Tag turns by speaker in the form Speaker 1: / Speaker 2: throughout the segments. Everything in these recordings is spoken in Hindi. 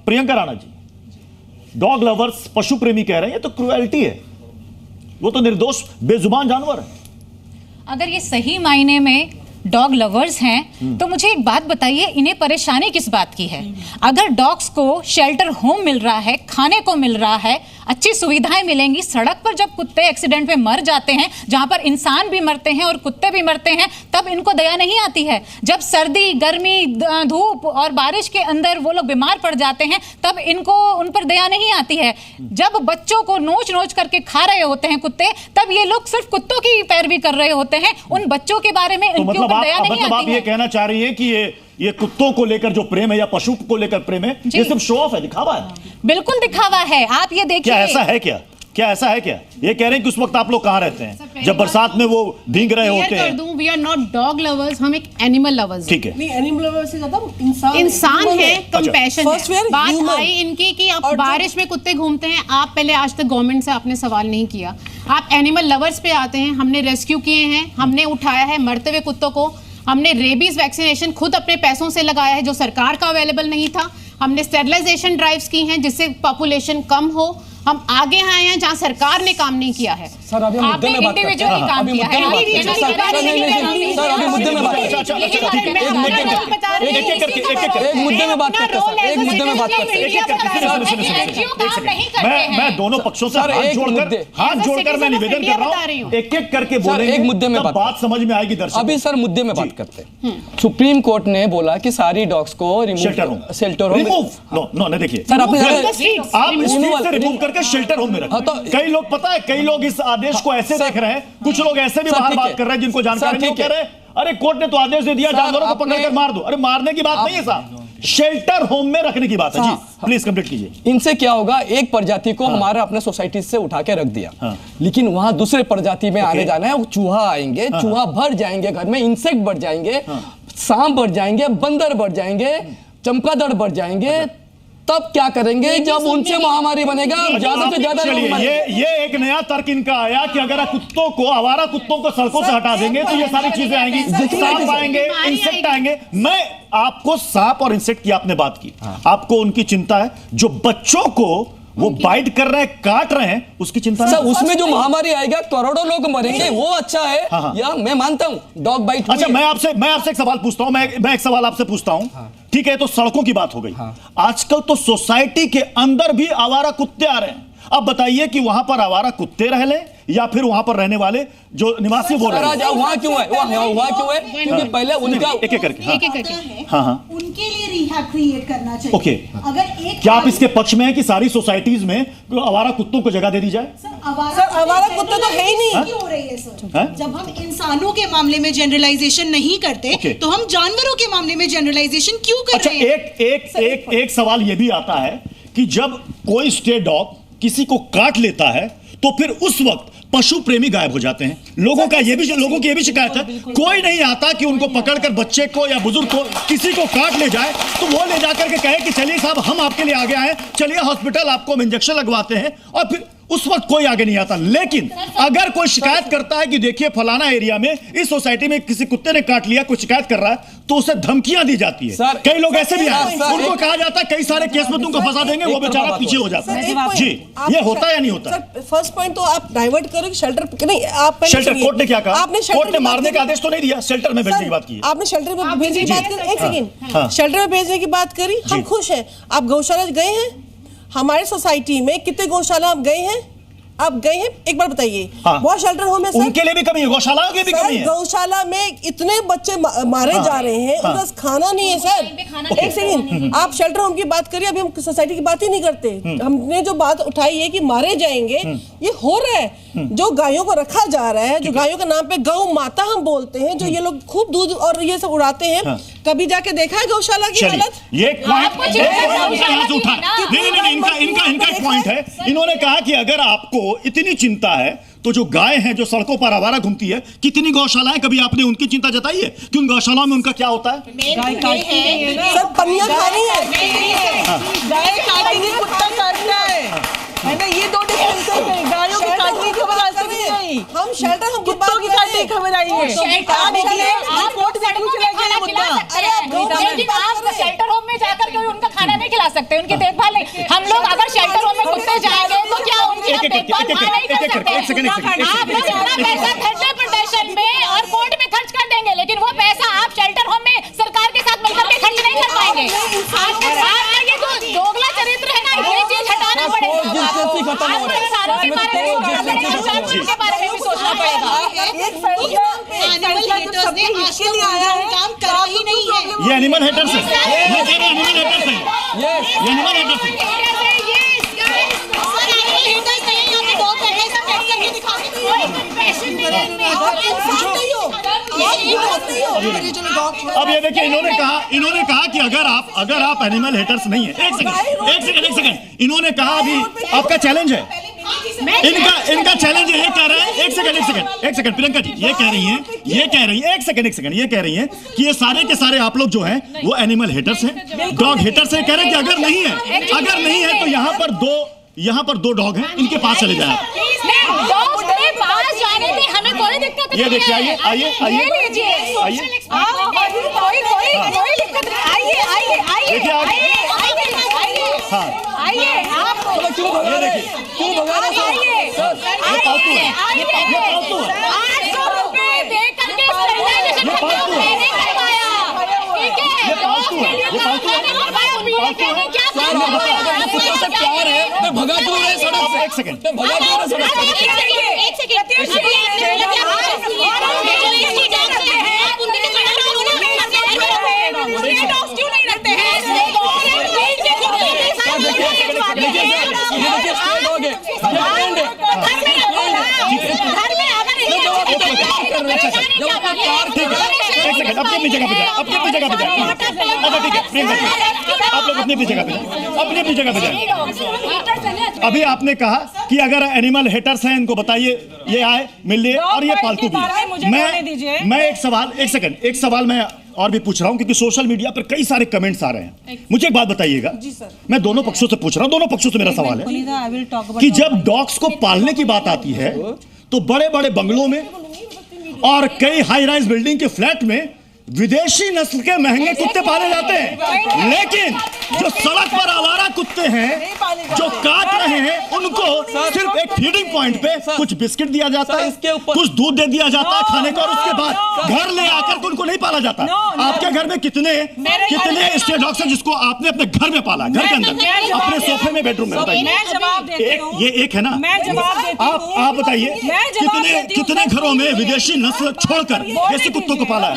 Speaker 1: प्रियंका राणा जी, डॉग लवर्स, पशु प्रेमी कह रहे हैं ये तो क्रूएल्टी है, वो तो निर्दोष बेजुबान जानवर है।
Speaker 2: अगर ये सही मायने में डॉग लवर्स हैं तो मुझे एक बात बताइए, इन्हें परेशानी किस बात की है? अगर डॉग्स को शेल्टर होम मिल रहा है, खाने को मिल रहा है, अच्छी सुविधाएं मिलेंगी, सड़क पर जब कुत्ते एक्सीडेंट में मर जाते हैं, जहां पर इंसान भी मरते हैं और कुत्ते भी मरते हैं, तब इनको दया नहीं आती है। जब सर्दी, गर्मी, धूप और बारिश के अंदर वो लोग बीमार पड़ जाते हैं, तब इनको उन पर दया नहीं आती है। जब बच्चों को नोच नोच करके खा रहे होते हैं कुत्ते, तब ये लोग सिर्फ कुत्तों की पैरवी कर रहे होते हैं, उन बच्चों के बारे में इनके ऊपर दया नहीं आती
Speaker 1: आप ये
Speaker 2: है।
Speaker 1: कहना चाह रही है कि ये कुत्तों को लेकर जो प्रेम है या पशु को लेकर प्रेम है, ये सिर्फ शो ऑफ है, दिखावा है।
Speaker 2: बिल्कुल दिखावा है। आप ये देखिए,
Speaker 1: क्या ऐसा है क्या? क्या ऐसा है क्या? ये कह रहे हैं कि उस वक्त आप लोग कहां रहते हैं जब बरसात में वो भीग रहे होते हैं?
Speaker 3: We are not dog lovers, हम एक एनिमल लवर्स।
Speaker 1: ठीक है,
Speaker 4: नहीं, एनिमल लवर से ज्यादा
Speaker 3: इंसान है, कंपैशन है। बात
Speaker 4: human.
Speaker 3: आई इनकी कि आप बारिश में कुत्ते घूमते हैं, आप पहले आज तक गवर्नमेंट से आपने सवाल नहीं किया। आप एनिमल लवर्स पे आते हैं, हमने रेस्क्यू किए हैं, हमने उठाया है मरते हुए कुत्तों को, हमने रेबीज वैक्सीनेशन खुद अपने पैसों से लगाया है जो सरकार का अवेलेबल नहीं था, हमने स्टेरिलाइजेशन ड्राइव्स की हैं जिससे पॉपुलेशन कम हो। हम आगे आए हैं जहां सरकार ने काम नहीं किया है।
Speaker 5: सर अभी मुद्दे में बात करते हैं।
Speaker 2: काम किया है।
Speaker 5: सर अभी मुद्दे में बात करते हैं। एक मुद्दे में बात करते हैं। एक मुद्दे में बात करते
Speaker 1: हैं। मैं दोनों पक्षों से हाथ जोड़कर मैं निवेदन कर रहा हूं, एक एक करके बोलेंगे,
Speaker 5: एक मुद्दे में
Speaker 1: बात समझ में आएगी दर्शकों।
Speaker 5: अभी सर मुद्दे में बात करते हैं। सुप्रीम कोर्ट ने बोला कि सारी डॉग्स को शेल्टर होम
Speaker 1: नहीं, देखिए
Speaker 5: सर आपने
Speaker 1: आप स्ट्रीट से रिमूव करके शेल्टर होम में रखें। कई लोग पता है, कई लोग इस आदेश को ऐसे देख रहे हैं, कुछ लोग ऐसे भी बाहर बात कर रहे हैं जिनको जानकारी नहीं, कह रहे हैं अरे कोर्ट ने तो आदेश दे दिया जानवरों को पकड़कर मार दो। अरे मारने की बात नहीं है साहब, शेल्टर होम में रखने की बात है। जी प्लीज कंप्लीट कीजिए।
Speaker 5: इनसे क्या होगा, एक प्रजाति को हमारा अपने सोसाइटी से उठा के रख दिया, लेकिन वहां दूसरे प्रजाति में आने जाना है, वो चूहा आएंगे, चूहा भर जाएंगे घर में, इंसेक्ट बढ़ जाएंगे, सांप बढ़ जाएंगे, बंदर बढ़ जाएंगे, चमगादड़ बढ़ जाएंगे। तब क्या करेंगे जब उनसे महामारी बनेगा, ज्यादा से ज्यादा लोग मरेंगे।
Speaker 1: ये एक नया तर्क इनका आया कि अगर कुत्तों को, आवारा कुत्तों को सड़कों से हटा देंगे तो ये सारी चीजें आएंगी, सांप आएंगे, इंसेक्ट आएंगे। मैं आपको सांप और इंसेक्ट की आपने बात की, आपको उनकी चिंता है, जो बच्चों को वो बाइट कर रहे हैं, काट रहे हैं, उसकी चिंता
Speaker 5: सर उसमें जो महामारी आएगा, करोड़ों लोग मरेंगे, वो अच्छा है। या मैं मानता हूं डॉग बाइट।
Speaker 1: अच्छा मैं आपसे एक सवाल पूछता हूं, मैं एक सवाल आपसे पूछता हूं। ठीक है, तो सड़कों की बात हो गई, आजकल तो सोसाइटी के अंदर भी आवारा कुत्ते आ रहे हैं। अब बताइए कि वहां पर आवारा कुत्ते रह ले या फिर वहां पर रहने वाले जो निवासी वो रह ले।
Speaker 5: वहां क्यों है, वहां क्यों है? क्योंकि पहले उनका
Speaker 1: एक एक करके
Speaker 6: उनके लिए रिहा क्रिएट करना चाहिए।
Speaker 1: ओके,
Speaker 6: अगर एक
Speaker 1: क्या आप इसके पक्ष में हैं कि सारी सोसाइटीज में आवारा कुत्तों को जगह दे दी जाए?
Speaker 4: आवारा कुत्ते तो है ही नहीं।
Speaker 6: क्यों हो रही है सर? जब हम इंसानों के मामले में जनरलाइजेशन नहीं करते तो हम जानवरों के मामले में जनरलाइजेशन क्यों कर रहे हैं?
Speaker 1: अच्छा एक सवाल यह भी आता है कि जब कोई स्टे डॉग किसी को काट लेता है तो फिर उस वक्त पशु प्रेमी गायब हो जाते हैं। लोगों की ये भी शिकायत है, कोई नहीं आता कि उनको पकड़कर बच्चे को या बुजुर्ग को किसी को काट ले जाए तो वो ले जाकर के कहे कि चलिए साहब हम आपके लिए आगे आए, चलिए हॉस्पिटल, आपको हम इंजेक्शन लगवाते हैं, और फिर उस वक्त कोई आगे नहीं आता। लेकिन अगर कोई शिकायत करता है कि देखिए फलाना एरिया में इस सोसाइटी में किसी कुत्ते ने काट लिया, कोई शिकायत कर रहा है, तो उसे धमकियां दी जाती है। कई लोग ऐसे भी हैं, उनको कहा जाता है कई सारे केस में तुमको फंसा देंगे, वो बेचारा पीछे हो जाता है। जी ये होता है या नहीं होता?
Speaker 4: फर्स्ट पॉइंट तो आप डाइवर्ट करो, शेल्टर नहीं, आप
Speaker 1: शेल्टर, कोर्ट ने क्या कहा? कोर्ट ने मारने का आदेश तो नहीं दिया, शेल्टर में भेजने की बात की।
Speaker 4: आपने शेल्टर में भेजने की बात करी, एक सेकंड, शेल्टर में भेजने की बात करी, हम खुश हैं। आप गौशाला गए हैं? हमारे सोसाइटी में कितने गौशाला आप गए हैं? आप गए हैं? एक बार बताइए। बहुत शेल्टर होम है सर,
Speaker 1: उनके लिए भी कमी है, गौशालाओं की भी कमी है।
Speaker 4: गौशाला में इतने बच्चे मारे जा रहे हैं, उनके पास खाना नहीं है सर। एक सेकंड, आप शेल्टर होम की बात करिए, अभी हम सोसाइटी की बात ही नहीं करते। हमने जो बात उठाई है कि मारे जाएंगे, ये हो रहा है। जो गायों को रखा जा रहा है, जो गायों के नाम पे गौ माता हम बोलते हैं, जो ये लोग खूब दूध और ये सब उड़ाते हैं, कभी जाके देखा है गौशाला की हालत?
Speaker 1: ये पॉइंट यहाँ से उठा, नहीं, इनका एक पॉइंट है। इन्होंने कहा कि अगर आपको इतनी चिंता है तो जो गाय हैं जो सड़कों पर आवारा घूमती है, कितनी गौशालाएं, कभी आपने उनकी चिंता जताई है कि उन गौशालाओं में उनका क्या होता है?
Speaker 4: सर पनिया खानी है,
Speaker 7: गाय काटेगी, कुत्ता काटना है ना, ये दो डिफरेंसेस हैं। गायों की काटने की खबर आज तक नहीं आई,
Speaker 4: हम शेल्टर हम
Speaker 7: कुत्तों की काटने की खबर चाहिए। आप इसलिए कोर्ट में क्यों चले गए मुद्दा?
Speaker 2: लेकिन आप शेल्टर होम में जाकर के उनका खाना नहीं खिला सकते, उनकी देखभाल नहीं। हम लोग अगर शेल्टर होम में कुत्ते जाएंगे तो क्या उनकी हम देखभाल नहीं कर सकते? आप लोग इतना पैसा धरने प्रदर्शन में और कोर्ट में खर्च कर देंगे, लेकिन वो पैसा आप शेल्टर होम में सरकार के साथ मिलकर के खर्च नहीं कर पाएंगे। आपका ये जो दोगला चरित्र है ना, ये चीज हटाना पड़ेगा। आपको इंसानों के बारे में के बारे में भी सोचना पड़ेगा।
Speaker 6: एनिमल हेटर्स ने आज तक काम करा ही नहीं है।
Speaker 1: ये एनिमल हेटर्स है, ये कह रहे हैं एनिमल हेटर्स है, ये एनिमल हेटर्स है। अब ये देखिए, इन्होंने कहा कि अगर आप एनिमल हेटर्स नहीं है, एक सेकंड, इन्होंने कहा अभी आपका चैलेंज है, इनका चैलेंज ये कह रहे हैं, एक सेकंड प्रियंका जी, ये कह रही हैं, एक सेकंड, ये कह रही हैं कि ये सारे के सारे आप लोग जो हैं वो एनिमल हेटर्स हैं, डॉग हेटर्स हैं। कह रहे हैं कि अगर नहीं है तो यहाँ पर दो डॉग हैं, इनके पास चले जाए।
Speaker 2: पास जाने में हमें कोई दिक्कत नहीं है।
Speaker 1: ये देखिए, आइए
Speaker 2: कोई दिक्कत नहीं, आइए आप
Speaker 5: क्यों भगा रहे हैं? क्यों भगा रहे हैं?
Speaker 1: ये पालतू है, ये
Speaker 2: 800 रुपए दे करके स्टरलाइजेशन मैंने करवाया, ठीक है?
Speaker 1: ये पालतू है,
Speaker 2: क्या
Speaker 5: प्यार है, मैं भगा दूं रे सड़क से।
Speaker 1: एक सेकंड,
Speaker 5: भगा दूं रे सड़क से।
Speaker 2: एक सेकंड
Speaker 1: अपनी जगह पे जाए। अच्छा ठीक है प्रियंका जी, आप लोग अपनी जगह पे जाए। अभी आपने कहा कि अगर एनिमल हेटर्स हैं इनको बताइए, ये आए मिल लिए, और ये पालतू भी। मैं एक सवाल मैं और भी पूछ रहा हूं, क्योंकि सोशल मीडिया पर कई सारे कमेंट्स आ रहे हैं। मुझे एक बात बताइएगा, मैं दोनों पक्षों से पूछ रहा हूं, दोनों पक्षों से मेरा सवाल है कि जब डॉग्स को पालने की बात आती है तो बड़े बड़े बंगलों में और कई हाई राइज बिल्डिंग के फ्लैट में विदेशी नस्ल के महंगे कुत्ते पाले जाते हैं, लेकिन जो सड़क पर आवारा कुत्ते हैं जो काट रहे हैं उनको सिर्फ एक फीडिंग पॉइंट पे कुछ बिस्किट दिया जाता है, कुछ दूध दे दिया जाता है खाने का, और उसके बाद घर ले आकर उनको नहीं पाला जाता। आपके घर में कितने स्ट्रे डॉग्स हैं जिसको आपने अपने घर में पाला, घर के अंदर, अपने सोफे में, बेडरूम में? बताइए, ये एक है ना। आप बताइए कितने घरों में विदेशी नस्ल छोड़कर देसी कुत्तों को पाला है?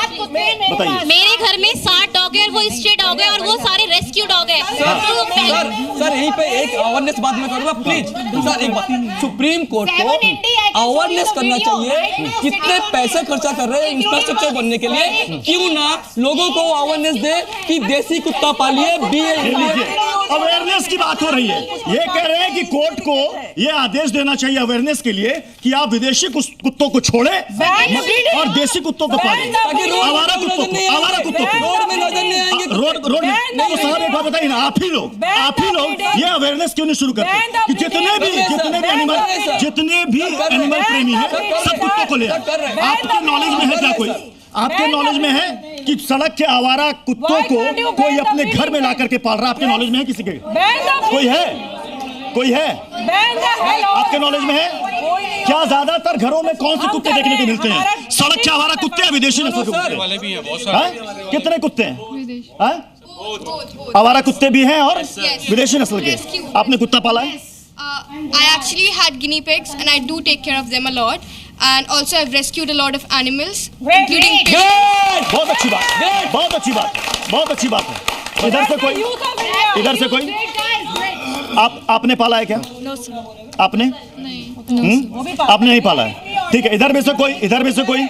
Speaker 1: बताइए।
Speaker 8: मेरे घर में 60 डॉग है और वो स्ट्रे डॉग है और वो सारे रेस्क्यू डॉग है।
Speaker 5: सर यहीं पे एक अवेयरनेस बात मैं करूंगा प्लीज। सर एक बात, सुप्रीम कोर्ट को अवेयरनेस करना चाहिए, कितने पैसे खर्चा कर रहे हैं इंफ्रास्ट्रक्चर बनने के लिए, क्यों ना लोगों को अवेयरनेस दे कि देसी कुत्ता पालिए।
Speaker 1: अवेयरनेस की बात हो रही है, ये कह रहे हैं कि कोर्ट को ये आदेश देना चाहिए अवेयरनेस के लिए कि आप विदेशी कुत्तों को छोड़े और देसी कुत्तों को पालें, आवारा कुत्तों को।
Speaker 5: रोड में नजर नहीं आएंगे,
Speaker 1: रोड में तो साहब एक बात बताइए ना, आप ही लोग ये अवेयरनेस क्यों नहीं शुरू करते कि जितने भी एनिमल प्रेमी हैं सब कुत्तों को ले आए? आपके नॉलेज में है क्या कोई? आपके नॉलेज में है कि सड़क के आवारा कुत्तों को कोई अपने घर में ला करके पाल रहा? आपके नॉलेज में है किसी के? कोई है? आपके नॉलेज में है क्या? ज्यादातर घरों में कौन से कुत्ते देखने को मिलते हैं? सड़क के आवारा कुत्ते या विदेशी नस्ल के कुत्ते वाले भी हैं? बहुत सारे। कितने कुत्ते हैं? आवारा कुत्ते भी हैं और विदेशी नस्ल के। आपने कुत्ता पाला है?
Speaker 8: I actually had guinea pigs and I do take care of them a lot, and also I've rescued a lot of animals including pigs.
Speaker 1: बहुत अच्छी बात है। इधर से कोई आपने पाला है क्या?
Speaker 8: No sir.
Speaker 1: आपने
Speaker 8: नहीं।
Speaker 1: आपने नहीं पाला है, ठीक है। इधर में से कोई